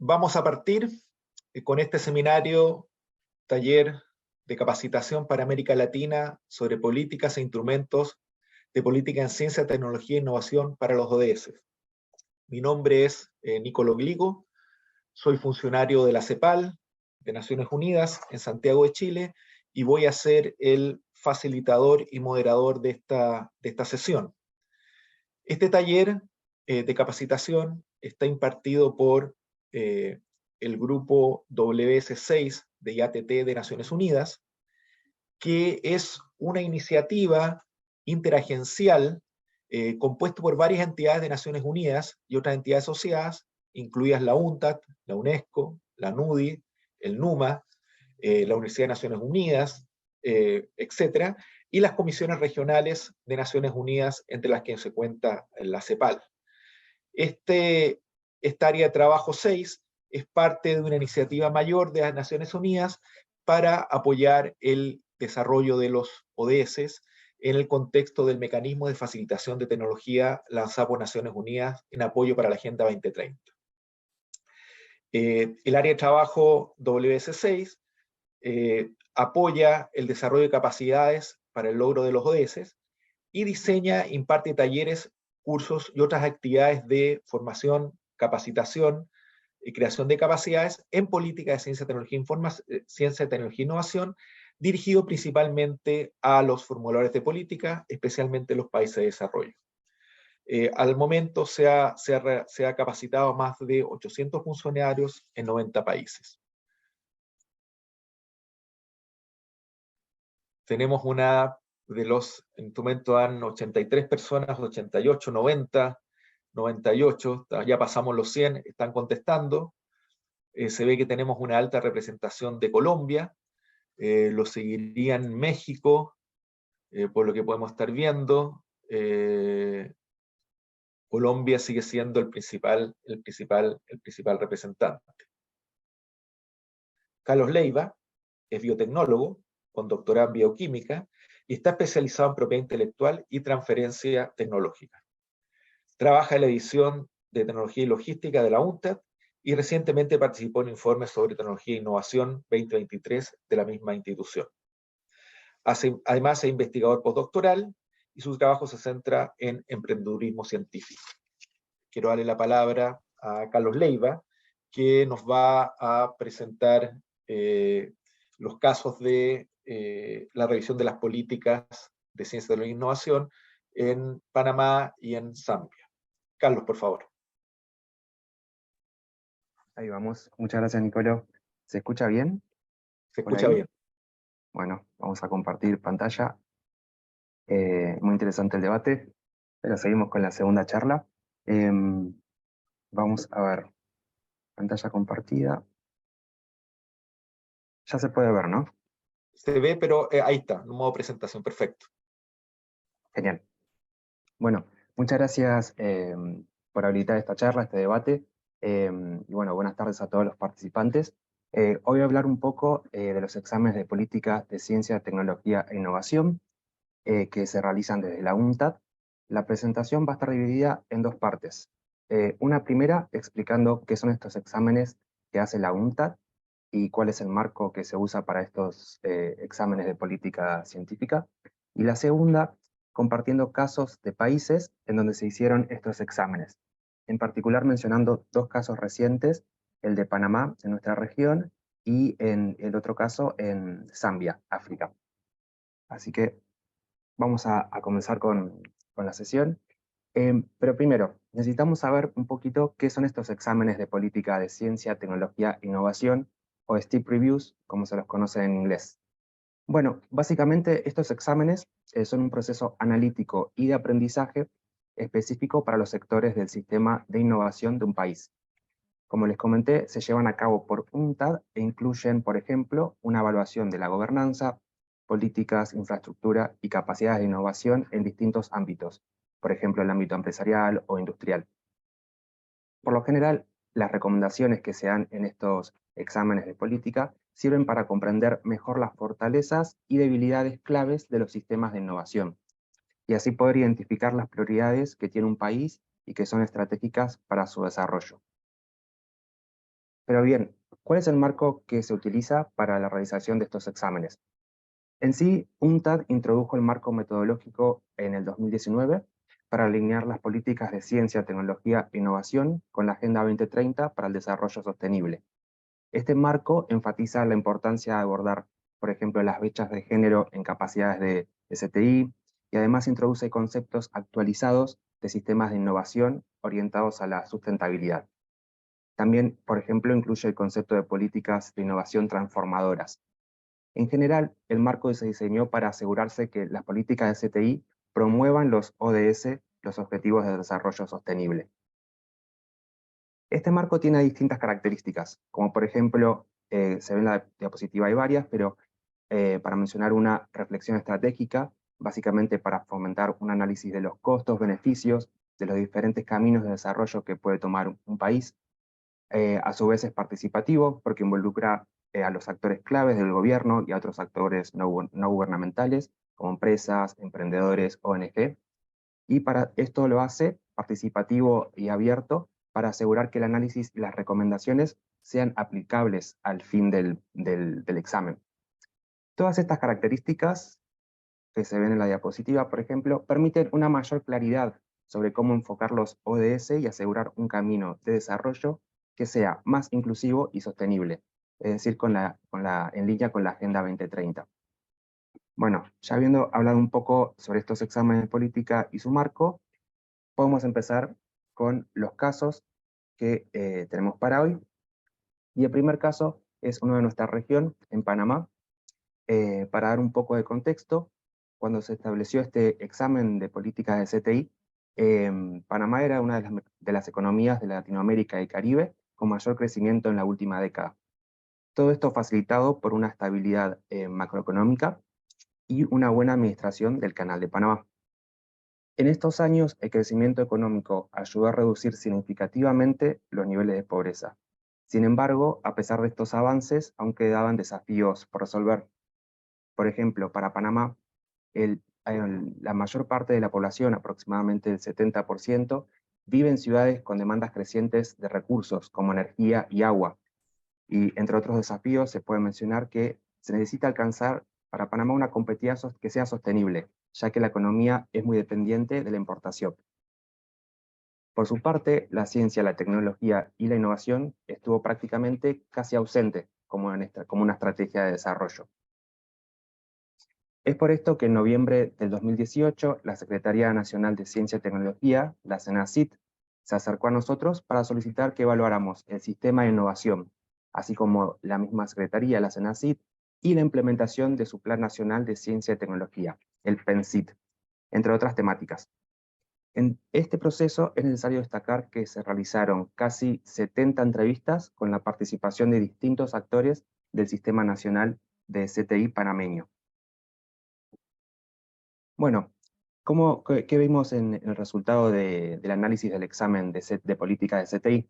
Vamos a partir con este seminario, taller de capacitación para América Latina sobre políticas e instrumentos de política en ciencia, tecnología e innovación para los ODS. Mi nombre es Nicolo Gligo, soy funcionario de la CEPAL, de Naciones Unidas, en Santiago de Chile, y voy a ser el facilitador y moderador de esta sesión. Este taller de capacitación está impartido por el grupo WS6 de IATT de Naciones Unidas, que es una iniciativa interagencial compuesta por varias entidades de Naciones Unidas y otras entidades asociadas, incluidas la UNTAD, la UNESCO, la NUDI, el NUMA, la Universidad de Naciones Unidas, etcétera, y las comisiones regionales de Naciones Unidas, entre las que se cuenta la CEPAL. Esta área de trabajo 6 es parte de una iniciativa mayor de las Naciones Unidas para apoyar el desarrollo de los ODS en el contexto del mecanismo de facilitación de tecnología lanzado por Naciones Unidas en apoyo para la Agenda 2030. El área de trabajo WS6 apoya el desarrollo de capacidades para el logro de los ODS y diseña, imparte talleres, cursos y otras actividades de formación, capacitación y creación de capacidades en política de ciencia, tecnología e innovación, dirigido principalmente a los formuladores de política, especialmente en los países de desarrollo. Al momento se ha capacitado a más de 800 funcionarios en 90 países. Tenemos de los instrumentos dan 83 personas, 88, 90, 98, ya pasamos los 100, están contestando. Se ve que tenemos una alta representación de Colombia, lo seguirían México, por lo que podemos estar viendo. Colombia sigue siendo el principal representante. Carlos Leiva es biotecnólogo, con doctorado en bioquímica, y está especializado en propiedad intelectual y transferencia tecnológica. Trabaja en la edición de tecnología y logística de la UNTAD y recientemente participó en informes sobre tecnología e innovación 2023 de la misma institución. Además es investigador postdoctoral y su trabajo se centra en emprendedurismo científico. Quiero darle la palabra a Carlos Leiva, que nos va a presentar los casos de la revisión de las políticas de ciencia, tecnología e innovación en Panamá y en Zambia. Carlos, por favor. Ahí vamos. Muchas gracias, Nicolo. ¿Se escucha bien? Se escucha bien. Bueno, vamos a compartir pantalla. Muy interesante el debate. Pero seguimos con la segunda charla. Vamos a ver. Pantalla compartida. Ya se puede ver, ¿no? Se ve, pero ahí está, en modo presentación, perfecto. Genial. Bueno, muchas gracias por habilitar esta charla, este debate. Y bueno, buenas tardes a todos los participantes. Hoy voy a hablar un poco de los exámenes de política de ciencia, tecnología e innovación que se realizan desde la UNTAD. La presentación va a estar dividida en dos partes. Una primera explicando qué son estos exámenes que hace la UNTAD y cuál es el marco que se usa para estos exámenes de política científica. Y la segunda, compartiendo casos de países en donde se hicieron estos exámenes. En particular mencionando dos casos recientes, el de Panamá, en nuestra región, y en el otro caso en Zambia, África. Así que vamos a comenzar con la sesión. Pero primero, necesitamos saber un poquito qué son estos exámenes de política de ciencia, tecnología e innovación, o STEEP Reviews, como se los conoce en inglés. Bueno, básicamente estos exámenes son un proceso analítico y de aprendizaje específico para los sectores del sistema de innovación de un país. Como les comenté, se llevan a cabo por UNTAD e incluyen, por ejemplo, una evaluación de la gobernanza, políticas, infraestructura y capacidades de innovación en distintos ámbitos, por ejemplo, el ámbito empresarial o industrial. Por lo general, las recomendaciones que se dan en estos exámenes de política sirven para comprender mejor las fortalezas y debilidades claves de los sistemas de innovación, y así poder identificar las prioridades que tiene un país y que son estratégicas para su desarrollo. Pero bien, ¿cuál es el marco que se utiliza para la realización de estos exámenes? En sí, UNCTAD introdujo el marco metodológico en el 2019 para alinear las políticas de ciencia, tecnología e innovación con la Agenda 2030 para el desarrollo sostenible. Este marco enfatiza la importancia de abordar, por ejemplo, las brechas de género en capacidades de STI, y además introduce conceptos actualizados de sistemas de innovación orientados a la sustentabilidad. También, por ejemplo, incluye el concepto de políticas de innovación transformadoras. En general, el marco se diseñó para asegurarse que las políticas de STI promuevan los ODS, los Objetivos de Desarrollo Sostenible. Este marco tiene distintas características, como por ejemplo, se ve en la diapositiva hay varias, pero para mencionar una reflexión estratégica, básicamente para fomentar un análisis de los costos, beneficios, de los diferentes caminos de desarrollo que puede tomar un país. A su vez es participativo porque involucra a los actores claves del gobierno y a otros actores no gubernamentales, como empresas, emprendedores, ONG. Y para esto lo hace participativo y abierto para asegurar que el análisis y las recomendaciones sean aplicables al fin del examen. Todas estas características que se ven en la diapositiva, por ejemplo, permiten una mayor claridad sobre cómo enfocar los ODS y asegurar un camino de desarrollo que sea más inclusivo y sostenible, es decir, en línea con la Agenda 2030. Bueno, ya habiendo hablado un poco sobre estos exámenes de política y su marco, podemos empezar con los casos que tenemos para hoy. Y el primer caso es uno de nuestra región, en Panamá. Para dar un poco de contexto, cuando se estableció este examen de políticas de CTI, Panamá era una de las economías de Latinoamérica y Caribe con mayor crecimiento en la última década. Todo esto facilitado por una estabilidad macroeconómica y una buena administración del Canal de Panamá. En estos años, el crecimiento económico ayudó a reducir significativamente los niveles de pobreza. Sin embargo, a pesar de estos avances, aún quedaban desafíos por resolver. Por ejemplo, para Panamá, la mayor parte de la población, aproximadamente el 70%, vive en ciudades con demandas crecientes de recursos como energía y agua. Y entre otros desafíos se puede mencionar que se necesita alcanzar para Panamá una competitividad que sea sostenible, ya que la economía es muy dependiente de la importación. Por su parte, la ciencia, la tecnología y la innovación estuvo prácticamente casi ausente como una estrategia de desarrollo. Es por esto que en noviembre del 2018, la Secretaría Nacional de Ciencia y Tecnología, la CENACIT, se acercó a nosotros para solicitar que evaluáramos el sistema de innovación, así como la misma Secretaría, la CENACIT, y la implementación de su Plan Nacional de Ciencia y Tecnología, el PENCIT, entre otras temáticas. En este proceso es necesario destacar que se realizaron casi 70 entrevistas con la participación de distintos actores del Sistema Nacional de CTI panameño. Bueno, ¿qué vimos en el resultado del análisis del examen de política de CTI?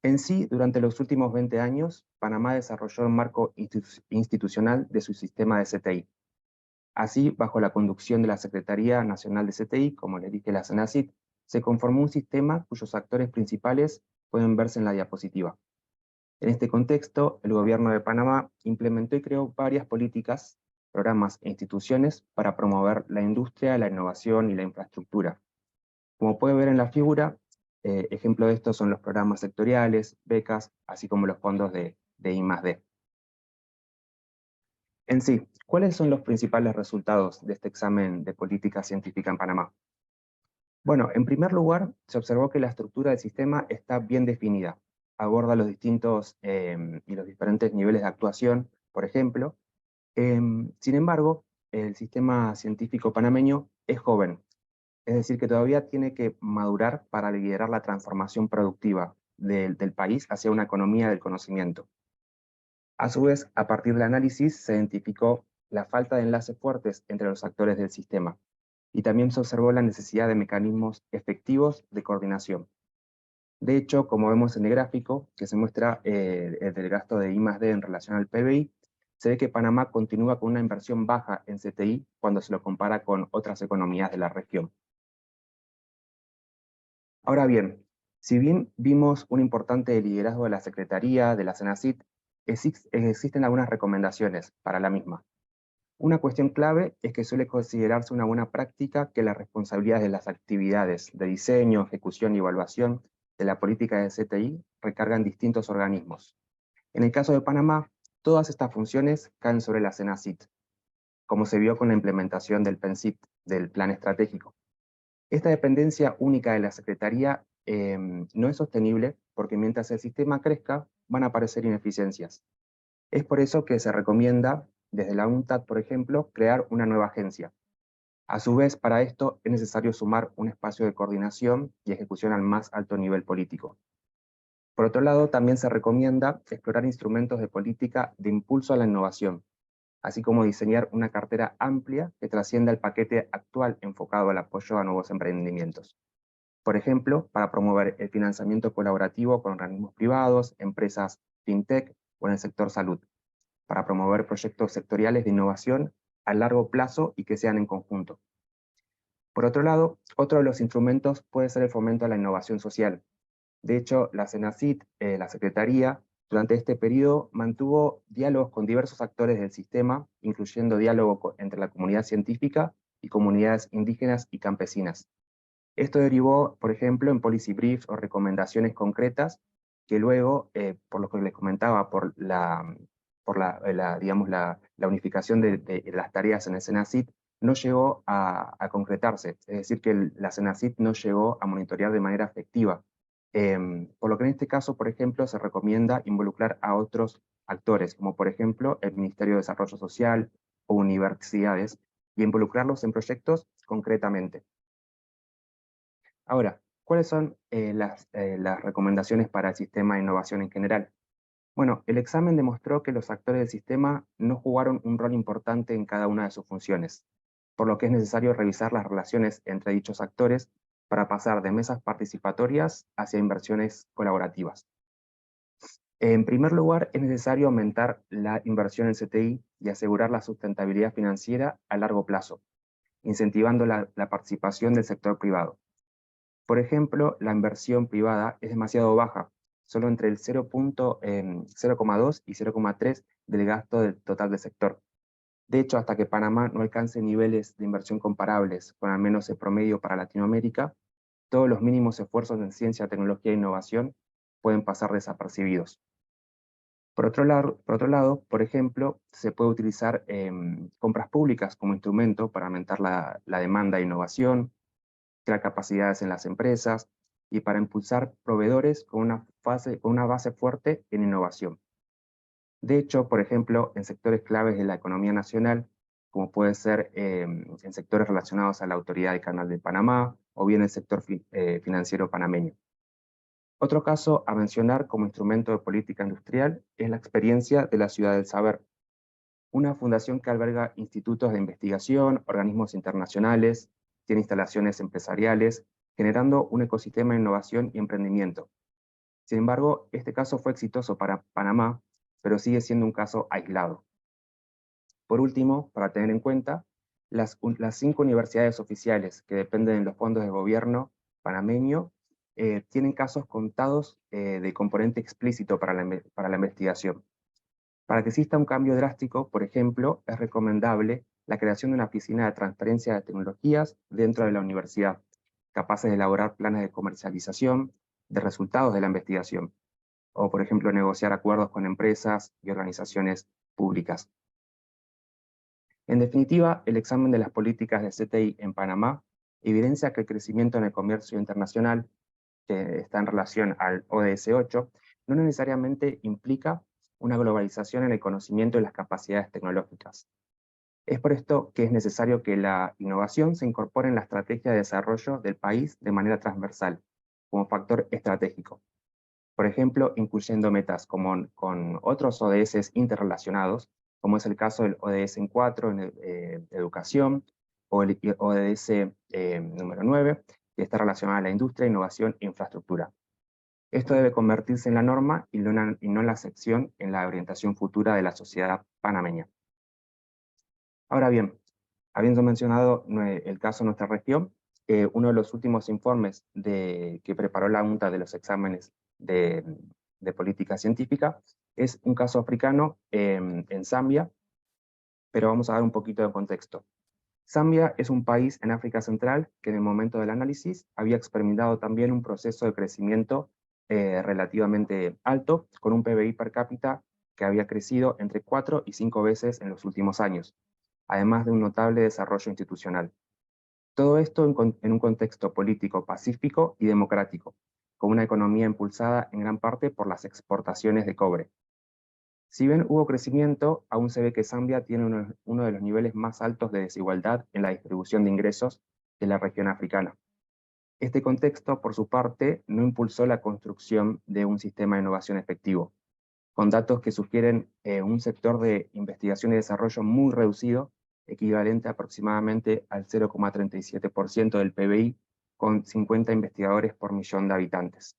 En sí, durante los últimos 20 años, Panamá desarrolló un marco institucional de su sistema de CTI. Así, bajo la conducción de la Secretaría Nacional de CTI, como les dije, la CENACIT, se conformó un sistema cuyos actores principales pueden verse en la diapositiva. En este contexto, el gobierno de Panamá implementó y creó varias políticas, programas e instituciones para promover la industria, la innovación y la infraestructura. Como puede ver en la figura, ejemplo de esto son los programas sectoriales, becas, así como los fondos de I+D. En sí, ¿cuáles son los principales resultados de este examen de política científica en Panamá? Bueno, en primer lugar, se observó que la estructura del sistema está bien definida. Aborda los distintos y los diferentes niveles de actuación, por ejemplo. Sin embargo, el sistema científico panameño es joven, es decir, que todavía tiene que madurar para liderar la transformación productiva del país hacia una economía del conocimiento. A su vez, a partir del análisis se identificó la falta de enlaces fuertes entre los actores del sistema, y también se observó la necesidad de mecanismos efectivos de coordinación. De hecho, como vemos en el gráfico, que se muestra del gasto de I+D en relación al PBI, se ve que Panamá continúa con una inversión baja en CTI cuando se lo compara con otras economías de la región. Ahora bien, Si bien vimos un importante liderazgo de la Secretaría, de la CENACIT, existen algunas recomendaciones para la misma. Una cuestión clave es que suele considerarse una buena práctica que las responsabilidades de las actividades de diseño, ejecución y evaluación de la política de CTI recargan distintos organismos. En el caso de Panamá, todas estas funciones caen sobre la CENACIT, como se vio con la implementación del PENSIT, del Plan Estratégico. Esta dependencia única de la Secretaría no es sostenible porque mientras el sistema crezca, van a aparecer ineficiencias. Es por eso que se recomienda, desde la UNTAD, por ejemplo, crear una nueva agencia. A su vez, para esto es necesario sumar un espacio de coordinación y ejecución al más alto nivel político. Por otro lado, también se recomienda explorar instrumentos de política de impulso a la innovación, así como diseñar una cartera amplia que trascienda el paquete actual enfocado al apoyo a nuevos emprendimientos. Por ejemplo, para promover el financiamiento colaborativo con organismos privados, empresas fintech o en el sector salud, para promover proyectos sectoriales de innovación a largo plazo y que sean en conjunto. Por otro lado, otro de los instrumentos puede ser el fomento a la innovación social. De hecho, la CENACIT, la Secretaría, durante este periodo mantuvo diálogos con diversos actores del sistema, incluyendo diálogo entre la comunidad científica y comunidades indígenas y campesinas. Esto derivó, por ejemplo, en policy briefs o recomendaciones concretas que luego, por lo que les comentaba, digamos, la unificación de las tareas en el CENACIT, no llegó a concretarse. Es decir, que la CENACIT no llegó a monitorear de manera efectiva. Por lo que en este caso, por ejemplo, se recomienda involucrar a otros actores, como por ejemplo el Ministerio de Desarrollo Social o universidades, y involucrarlos en proyectos concretamente. Ahora, ¿cuáles son las recomendaciones para el sistema de innovación en general? Bueno, el examen demostró que los actores del sistema no jugaron un rol importante en cada una de sus funciones, por lo que es necesario revisar las relaciones entre dichos actores para pasar de mesas participatorias hacia inversiones colaborativas. En primer lugar, es necesario aumentar la inversión en CTI y asegurar la sustentabilidad financiera a largo plazo, incentivando la participación del sector privado. Por ejemplo, la inversión privada es demasiado baja, solo entre el 0,2 y 0,3 del gasto del total del sector. De hecho, hasta que Panamá no alcance niveles de inversión comparables con al menos el promedio para Latinoamérica, todos los mínimos esfuerzos en ciencia, tecnología e innovación pueden pasar desapercibidos. Por otro lado, por ejemplo, se puede utilizar compras públicas como instrumento para aumentar la demanda de innovación, crear capacidades en las empresas y para impulsar proveedores con una base fuerte en innovación. De hecho, por ejemplo, en sectores claves de la economía nacional, como puede ser en sectores relacionados a la Autoridad del Canal de Panamá o bien el sector financiero panameño. Otro caso a mencionar como instrumento de política industrial es la experiencia de la Ciudad del Saber, una fundación que alberga institutos de investigación, organismos internacionales, tiene instalaciones empresariales, generando un ecosistema de innovación y emprendimiento. Sin embargo, este caso fue exitoso para Panamá, pero sigue siendo un caso aislado. Por último, para tener en cuenta, las 5 universidades oficiales que dependen de los fondos de gobierno panameño tienen casos contados de componente explícito para la investigación. Para que exista un cambio drástico, por ejemplo, es recomendable la creación de una oficina de transferencia de tecnologías dentro de la universidad, capaces de elaborar planes de comercialización de resultados de la investigación, o por ejemplo negociar acuerdos con empresas y organizaciones públicas. En definitiva, el examen de las políticas de CTI en Panamá evidencia que el crecimiento en el comercio internacional, que está en relación al ODS 8, no necesariamente implica una globalización en el conocimiento y las capacidades tecnológicas. Es por esto que es necesario que la innovación se incorpore en la estrategia de desarrollo del país de manera transversal, como factor estratégico. Por ejemplo, incluyendo metas con otros ODS interrelacionados, como es el caso del ODS en 4 en educación, o el ODS número 9, que está relacionado a la industria, innovación e infraestructura. Esto debe convertirse en la norma y no en la excepción en la orientación futura de la sociedad panameña. Ahora bien, habiendo mencionado el caso de nuestra región, uno de los últimos informes que preparó la UNTA de los exámenes de política científica es un caso africano en Zambia, pero vamos a dar un poquito de contexto. Zambia es un país en África Central que en el momento del análisis había experimentado también un proceso de crecimiento relativamente alto, con un PBI per cápita que había crecido entre 4 y 5 veces en los últimos años, además de un notable desarrollo institucional. Todo esto en un contexto político pacífico y democrático, con una economía impulsada en gran parte por las exportaciones de cobre. Si bien hubo crecimiento, aún se ve que Zambia tiene uno de los niveles más altos de desigualdad en la distribución de ingresos de la región africana. Este contexto, por su parte, no impulsó la construcción de un sistema de innovación efectivo, con datos que sugieren un sector de investigación y desarrollo muy reducido, equivalente aproximadamente al 0,37% del PBI, con 50 investigadores por millón de habitantes.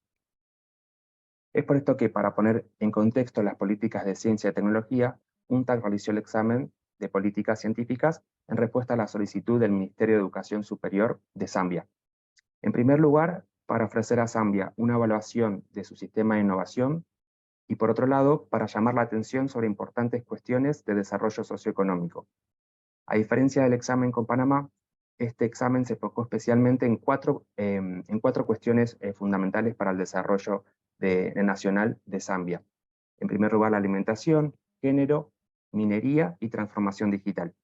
Es por esto que, para poner en contexto las políticas de ciencia y tecnología, UNTAC realizó el examen de políticas científicas en respuesta a la solicitud del Ministerio de Educación Superior de Zambia. En primer lugar, para ofrecer a Zambia una evaluación de su sistema de innovación, y por otro lado, para llamar la atención sobre importantes cuestiones de desarrollo socioeconómico. A diferencia del examen con Panamá, este examen se enfocó especialmente en cuatro cuestiones fundamentales para el desarrollo nacional de Zambia. En primer lugar, la alimentación, género, minería y transformación digital.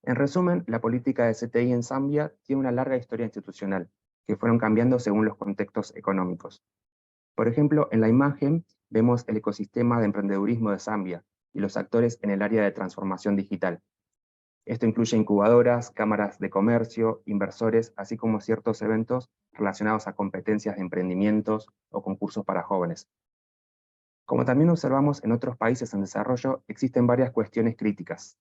En resumen, la política de CTI en Zambia tiene una larga historia institucional, que fueron cambiando según los contextos económicos. Por ejemplo, en la imagen vemos el ecosistema de emprendedurismo de Zambia y los actores en el área de transformación digital. Esto incluye incubadoras, cámaras de comercio, inversores, así como ciertos eventos relacionados a competencias de emprendimientos o concursos para jóvenes. Como también observamos en otros países en desarrollo, existen varias cuestiones críticas.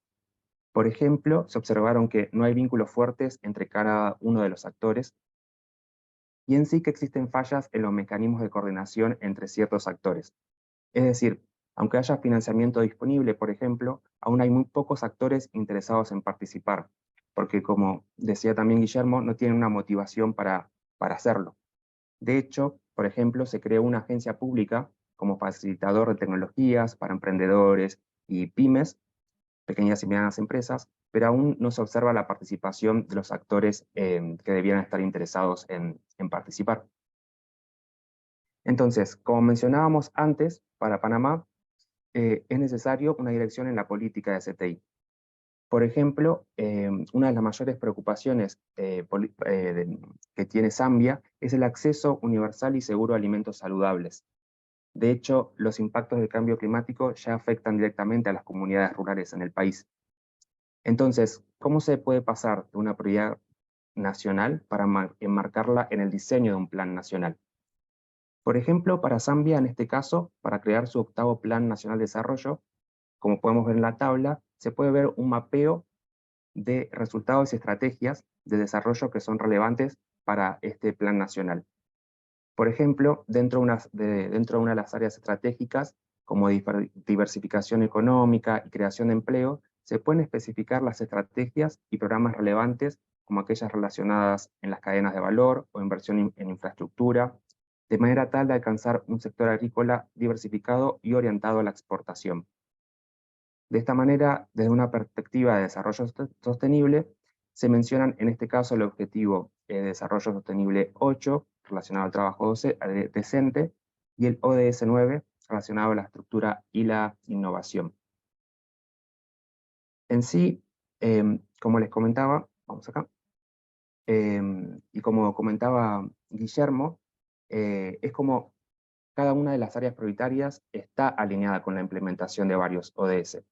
Por ejemplo, se observaron que no hay vínculos fuertes entre cada uno de los actores, y en sí que existen fallas en los mecanismos de coordinación entre ciertos actores. Es decir, aunque haya financiamiento disponible, por ejemplo, aún hay muy pocos actores interesados en participar, porque como decía también Guillermo, no tienen una motivación para hacerlo. De hecho, por ejemplo, se creó una agencia pública como facilitador de tecnologías para emprendedores y pymes, pequeñas y medianas empresas, pero aún no se observa la participación de los actores que debieran estar interesados en participar. Entonces, como mencionábamos antes, para Panamá es necesario una dirección en la política de CTI. Por ejemplo, una de las mayores preocupaciones que tiene Zambia es el acceso universal y seguro a alimentos saludables. De hecho, los impactos del cambio climático ya afectan directamente a las comunidades rurales en el país. Entonces, ¿cómo se puede pasar de una prioridad nacional para enmarcarla en el diseño de un plan nacional? Por ejemplo, para Zambia, en este caso, para crear su octavo Plan Nacional de Desarrollo, como podemos ver en la tabla, se puede ver un mapeo de resultados y estrategias de desarrollo que son relevantes para este plan nacional. Por ejemplo, dentro de una de las áreas estratégicas, como diversificación económica y creación de empleo, se pueden especificar las estrategias y programas relevantes, como aquellas relacionadas en las cadenas de valor o inversión en infraestructura, de manera tal de alcanzar un sector agrícola diversificado y orientado a la exportación. De esta manera, desde una perspectiva de desarrollo sostenible, se mencionan en este caso el objetivo de desarrollo sostenible 8, relacionado al trabajo decente, y el ODS 9, relacionado a la estructura y la innovación. En sí, como les comentaba, vamos acá, y como comentaba Guillermo, es como cada una de las áreas prioritarias está alineada con la implementación de varios ODS.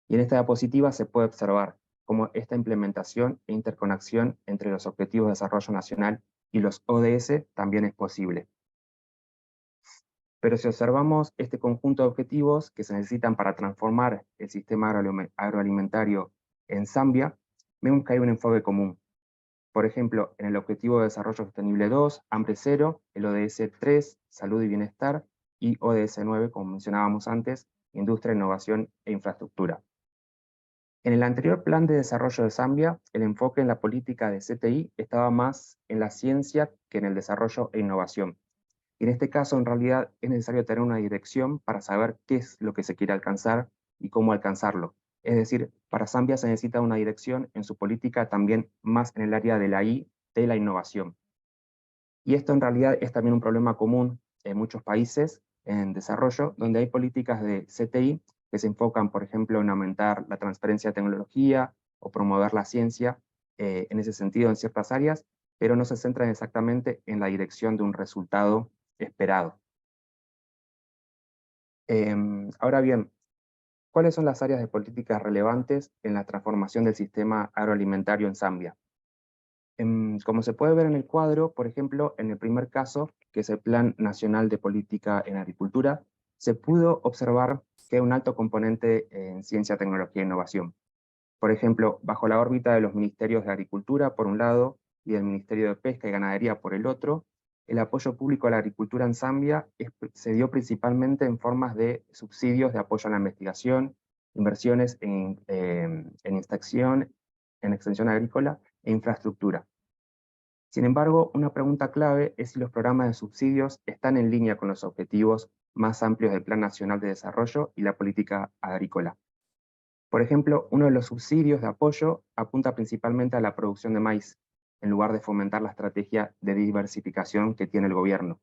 Y en esta diapositiva se puede observar cómo esta implementación e interconexión entre los Objetivos de Desarrollo Nacional y los ODS también es posible. Pero si observamos este conjunto de objetivos que se necesitan para transformar el sistema agroalimentario en Zambia, vemos que hay un enfoque común. Por ejemplo, en el Objetivo de Desarrollo Sostenible 2, Hambre Cero, el ODS 3, Salud y Bienestar, y ODS 9, como mencionábamos antes, Industria, Innovación e Infraestructura. En el anterior plan de desarrollo de Zambia, el enfoque en la política de CTI estaba más en la ciencia que en el desarrollo e innovación. Y en este caso, en realidad, es necesario tener una dirección para saber qué es lo que se quiere alcanzar y cómo alcanzarlo. Es decir, para Zambia se necesita una dirección en su política también más en el área de la I, de la innovación. Y esto en realidad es también un problema común en muchos países en desarrollo, donde hay políticas de CTI que se enfocan, por ejemplo, en aumentar la transferencia de tecnología o promover la ciencia en ese sentido en ciertas áreas, pero no se centran exactamente en la dirección de un resultado esperado. Ahora bien, ¿cuáles son las áreas de políticas relevantes en la transformación del sistema agroalimentario en Zambia? Como se puede ver en el cuadro, por ejemplo, en el primer caso, que es el Plan Nacional de Política en Agricultura, se pudo observar que hay un alto componente en ciencia, tecnología e innovación. Por ejemplo, bajo la órbita de los ministerios de Agricultura, por un lado, y del Ministerio de Pesca y Ganadería, por el otro, el apoyo público a la agricultura en Zambia se dio principalmente en formas de subsidios de apoyo a la investigación, inversiones en extensión agrícola e infraestructura. Sin embargo, una pregunta clave es si los programas de subsidios están en línea con los objetivos más amplios del Plan Nacional de Desarrollo y la política agrícola. Por ejemplo, uno de los subsidios de apoyo apunta principalmente a la producción de maíz, en lugar de fomentar la estrategia de diversificación que tiene el gobierno.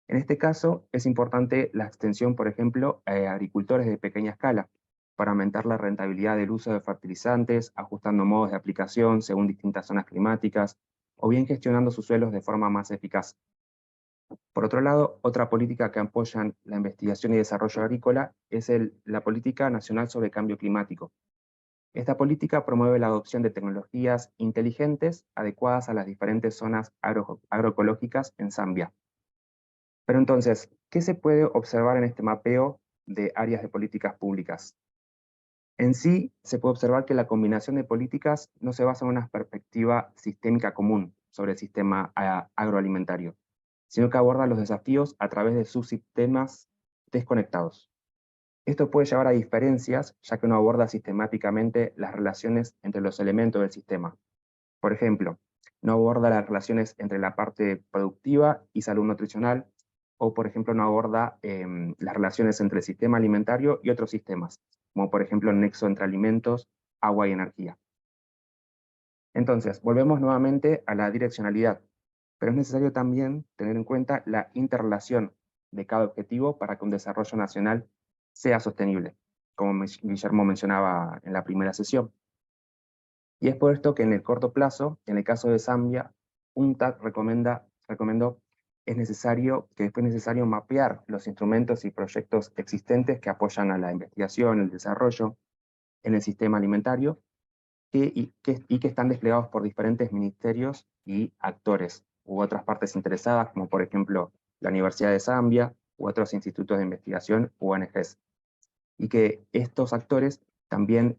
En este caso, es importante la extensión, por ejemplo, a agricultores de pequeña escala, para aumentar la rentabilidad del uso de fertilizantes, ajustando modos de aplicación según distintas zonas climáticas, o bien gestionando sus suelos de forma más eficaz. Por otro lado, otra política que apoyan la investigación y desarrollo agrícola es la Política Nacional sobre Cambio Climático. Esta política promueve la adopción de tecnologías inteligentes adecuadas a las diferentes zonas agroecológicas en Zambia. Pero entonces, ¿qué se puede observar en este mapeo de áreas de políticas públicas? En sí, se puede observar que la combinación de políticas no se basa en una perspectiva sistémica común sobre el sistema agroalimentario, sino que aborda los desafíos a través de subsistemas desconectados. Esto puede llevar a diferencias, ya que no aborda sistemáticamente las relaciones entre los elementos del sistema. Por ejemplo, no aborda las relaciones entre la parte productiva y salud nutricional, o por ejemplo no aborda las relaciones entre el sistema alimentario y otros sistemas, como por ejemplo el nexo entre alimentos, agua y energía. Entonces, volvemos nuevamente a la direccionalidad, pero es necesario también tener en cuenta la interrelación de cada objetivo para que un desarrollo nacional sea sostenible, como Guillermo mencionaba en la primera sesión. Y es por esto que en el corto plazo, en el caso de Zambia, UNCTAD recomendó que es necesario mapear los instrumentos y proyectos existentes que apoyan a la investigación, el desarrollo en el sistema alimentario, y que están desplegados por diferentes ministerios y actores, u otras partes interesadas, como por ejemplo la Universidad de Zambia, u otros institutos de investigación, u ONGs. Y que estos actores también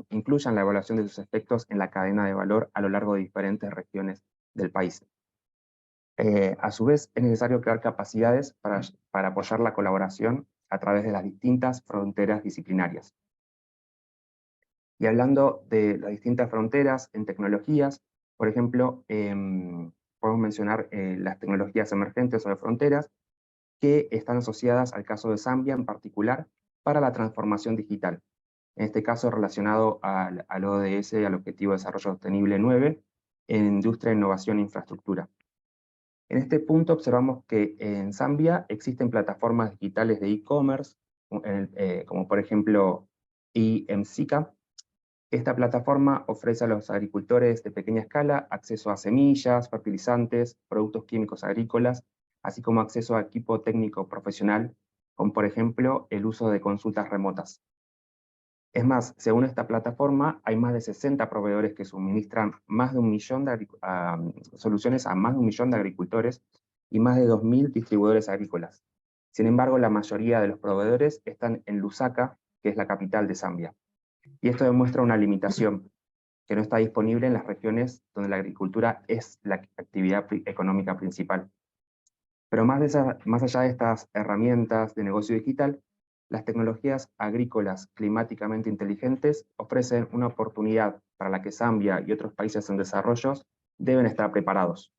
incluyan la evaluación de sus efectos en la cadena de valor a lo largo de diferentes regiones del país. A su vez, es necesario crear capacidades para apoyar la colaboración a través de las distintas fronteras disciplinarias. Y hablando de las distintas fronteras en tecnologías, por ejemplo, podemos mencionar las tecnologías emergentes o de fronteras que están asociadas al caso de Zambia en particular para la transformación digital. En este caso relacionado al ODS, al Objetivo de Desarrollo Sostenible 9, en Industria, Innovación e Infraestructura. En este punto observamos que en Zambia existen plataformas digitales de e-commerce, como por ejemplo eMsika. Esta plataforma ofrece a los agricultores de pequeña escala acceso a semillas, fertilizantes, productos químicos agrícolas, así como acceso a equipo técnico profesional, como por ejemplo el uso de consultas remotas. Es más, según esta plataforma, hay más de 60 proveedores que suministran más de 1 millón de soluciones a más de 1 millón de agricultores y más de 2.000 distribuidores agrícolas. Sin embargo, la mayoría de los proveedores están en Lusaka, que es la capital de Zambia. Y esto demuestra una limitación, que no está disponible en las regiones donde la agricultura es la actividad económica principal. Pero más allá de estas herramientas de negocio digital, las tecnologías agrícolas climáticamente inteligentes ofrecen una oportunidad para la que Zambia y otros países en desarrollo deben estar preparados.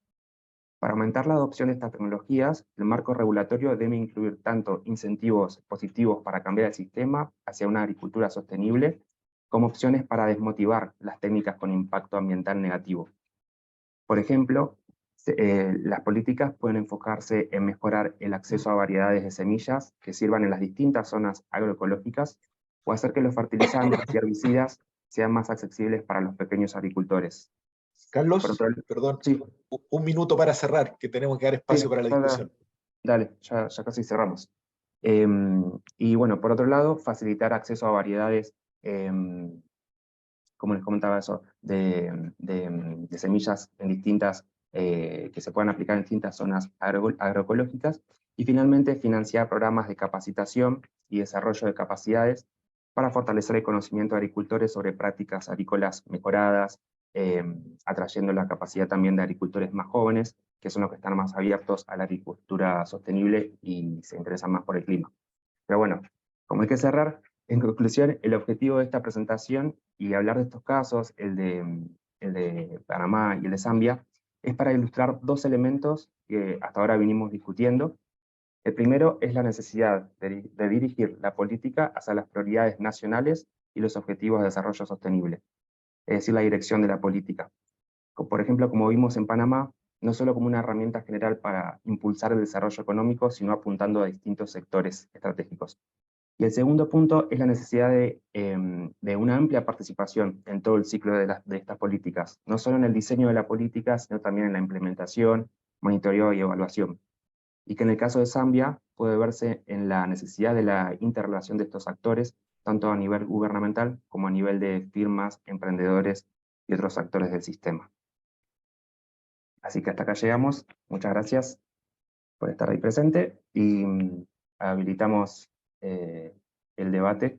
Para aumentar la adopción de estas tecnologías, el marco regulatorio debe incluir tanto incentivos positivos para cambiar el sistema hacia una agricultura sostenible, como opciones para desmotivar las técnicas con impacto ambiental negativo. Por ejemplo, las políticas pueden enfocarse en mejorar el acceso a variedades de semillas que sirvan en las distintas zonas agroecológicas o hacer que los fertilizantes y herbicidas sean más accesibles para los pequeños agricultores. Carlos, perdón, sí, un minuto para cerrar, que tenemos que dar espacio para la discusión. Dale, ya casi cerramos. Y bueno, por otro lado, facilitar acceso a variedades, como les comentaba eso, de semillas en distintas, que se puedan aplicar en distintas zonas agroecológicas, y finalmente financiar programas de capacitación y desarrollo de capacidades para fortalecer el conocimiento de agricultores sobre prácticas agrícolas mejoradas, atrayendo la capacidad también de agricultores más jóvenes, que son los que están más abiertos a la agricultura sostenible y se interesan más por el clima. Pero bueno, como hay que cerrar, en conclusión, el objetivo de esta presentación y hablar de estos casos, el de Panamá y el de Zambia, es para ilustrar dos elementos que hasta ahora vinimos discutiendo. El primero es la necesidad de dirigir la política hacia las prioridades nacionales y los objetivos de desarrollo sostenible, es decir, la dirección de la política. Por ejemplo, como vimos en Panamá, no solo como una herramienta general para impulsar el desarrollo económico, sino apuntando a distintos sectores estratégicos. Y el segundo punto es la necesidad de una amplia participación en todo el ciclo de estas políticas, no solo en el diseño de la política, sino también en la implementación, monitoreo y evaluación. Y que en el caso de Zambia puede verse en la necesidad de la interrelación de estos actores, tanto a nivel gubernamental como a nivel de firmas, emprendedores y otros actores del sistema. Así que hasta acá llegamos. Muchas gracias por estar ahí presente y habilitamos el debate